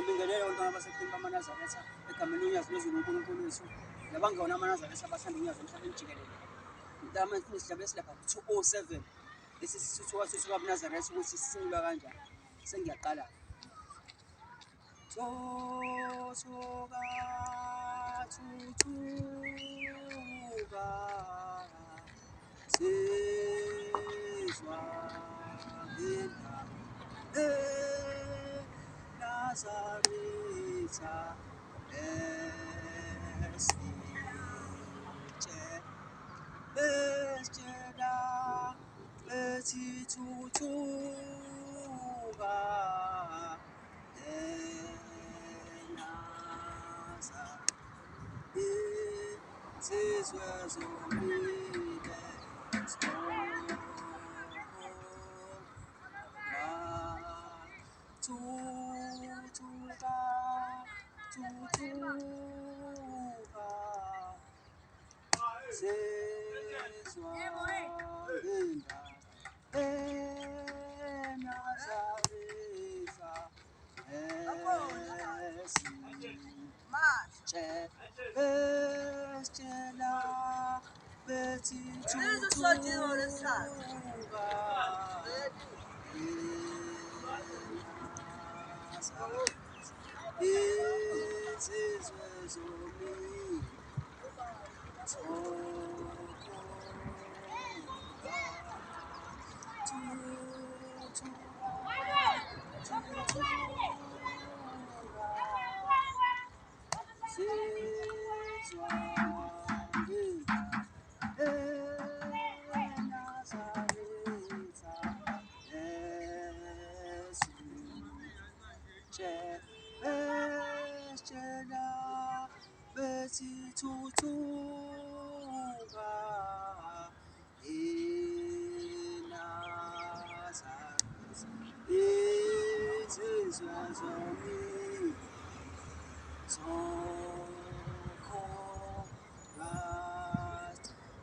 bingelele abantu abasekhini bamaNazaretha egameni lonyazi lwezulu uNkulunkulu wethu nabangona amaNazaretha abathanda unyazi emhlabeni jikelele. Mntama sihlabe silapha ku-207 lesi sithuthuka sithuka kuNazaretha ukuthi sisungulwa kanjani. Sengiyaqala thuthuka thuthuka sizwa indaba eNazaretha esitshela bethi thuthuka eNazaretha izizwe zomile thuthuka thuthuka sizwa indaba eNazaretha esitshela bethi thuthuka izizwe zomile esitshela bethi thuthuka eNazaretha izizwe zomile zokholwa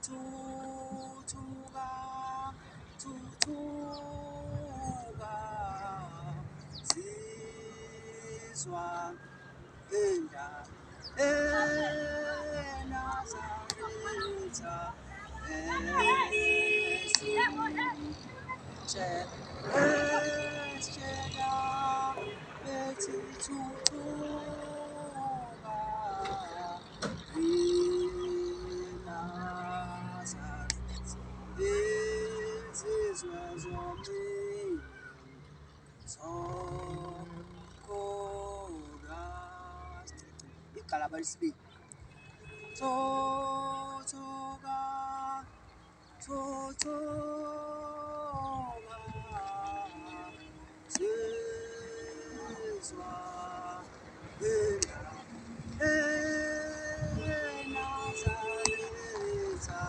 thuthuka thuthuka sizwa indaba eNazaretha esitshela bethi thuthuka eNazaretha izizwe zomile zokholwa. Igxalaba lesibili thuthuka thuthuka sizwa indaba eNazaretha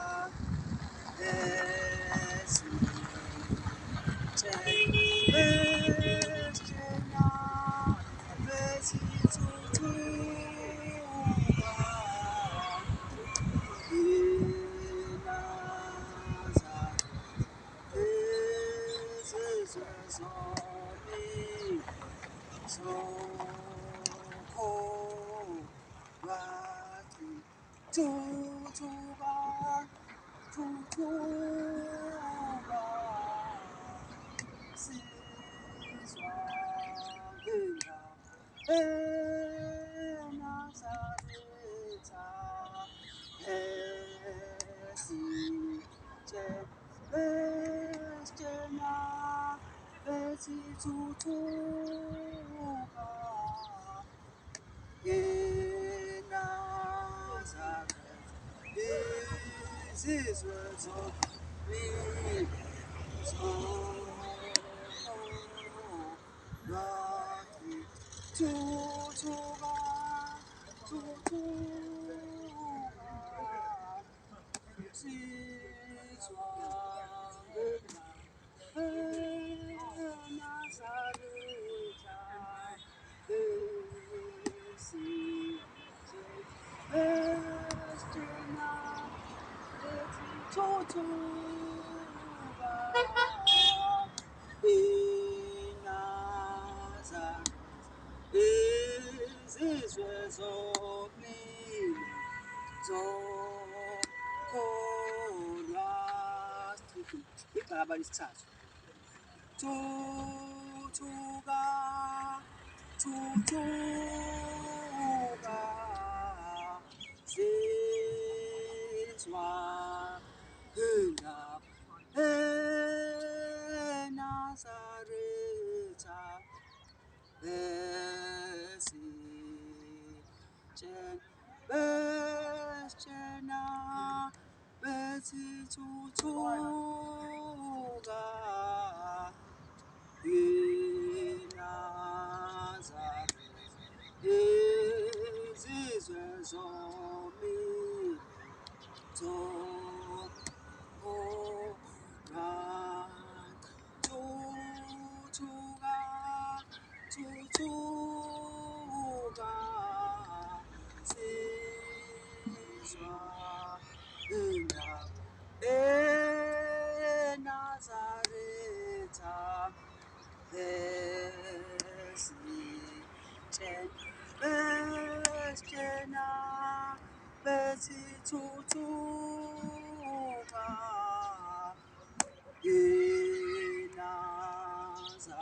esitshela bethi thuthuka eNazaretha izizwe zomile zokholwa thuthuka thuthuka sizwa indaba eNazaretha esitshela bethi thuthuka eNazaretha izizwe zomile zokholwa thuthuka thuthuka sizwa indaba eNazaretha esitshela bethi thuthuka eNazaretha izizwe zomile zokholwa igaba lesithathu thuthuka thuthuka zizwa indaba eNazaretha besitshena besithuthuka iNazaretha izizwe zomile zokholwa thuthuka thuthuka sizwa indaba eNazaretha besitshena besithuthuka iNazaretha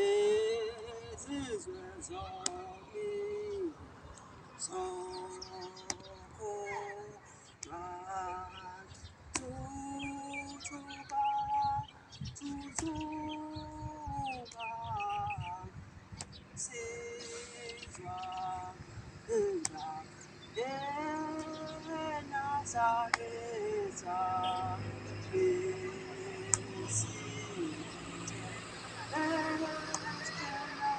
izizwe zomile zokholwa thuthuka thuthuka sizwa indaba eNazaretha besitshena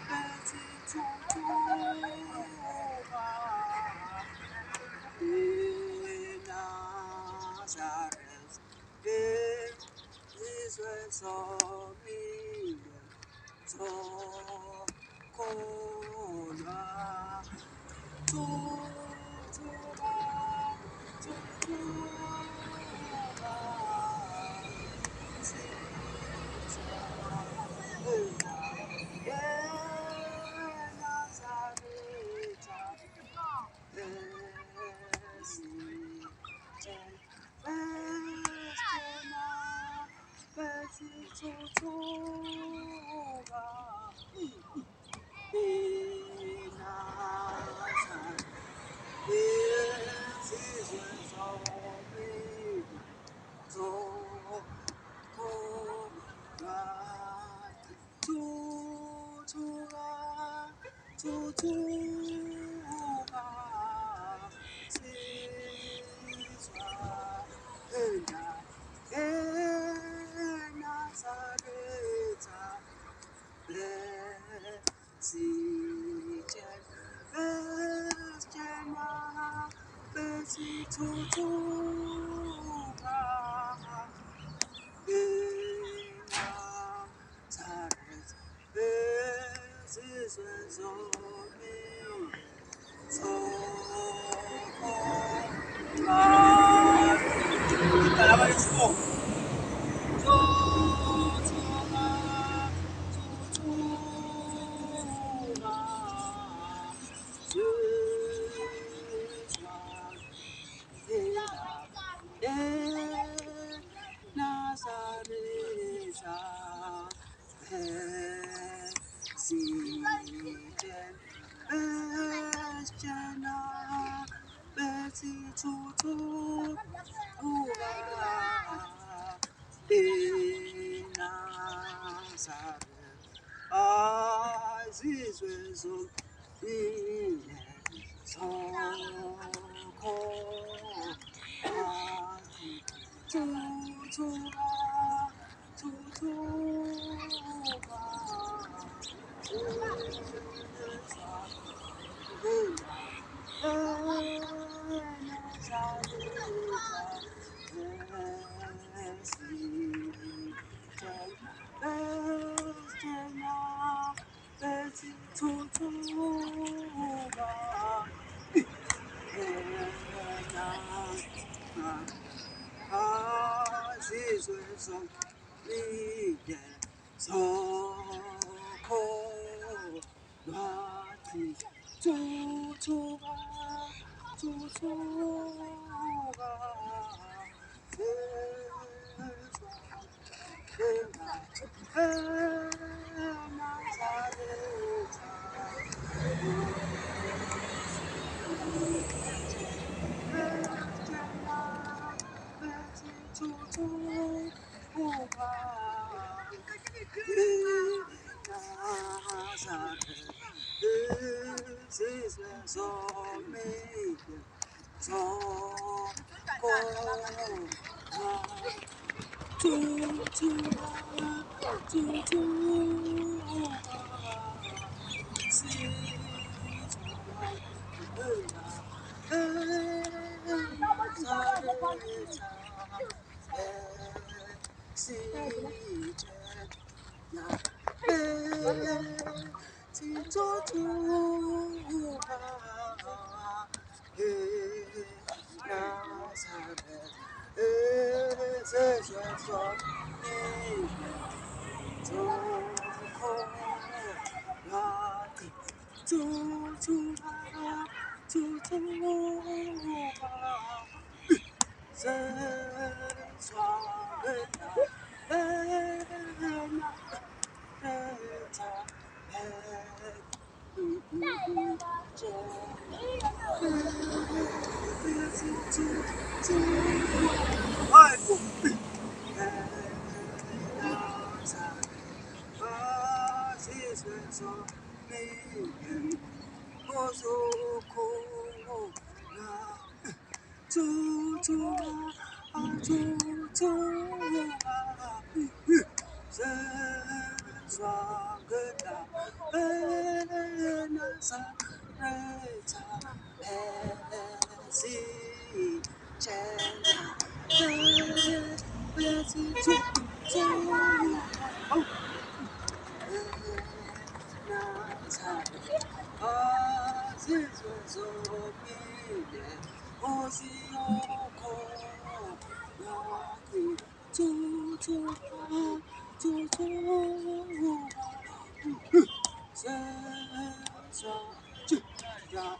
besithuthuka iNazaretha izizwe zomile zokholwa thuthuka thuthuka sizwa indaba eNazaretha besitshena besithuthuka iNazaretha izizwe zomile zokholwa thuthuka thuthuka sizwa indaba eNazaretha besitshena besithuthuka iNazaretha izizwe zomile zokholwa igaba lesibongo thuthuka thuthuka sizwa indaba eNazaretha besitshena besithuthuka iNazaretha izizwe zomile zokholwa thuthuka thuthuka sizwa izizwe zomile zokholwa thuthuka thuthuka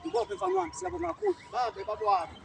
Ibophe mfana wami, siyabonga kakhulu.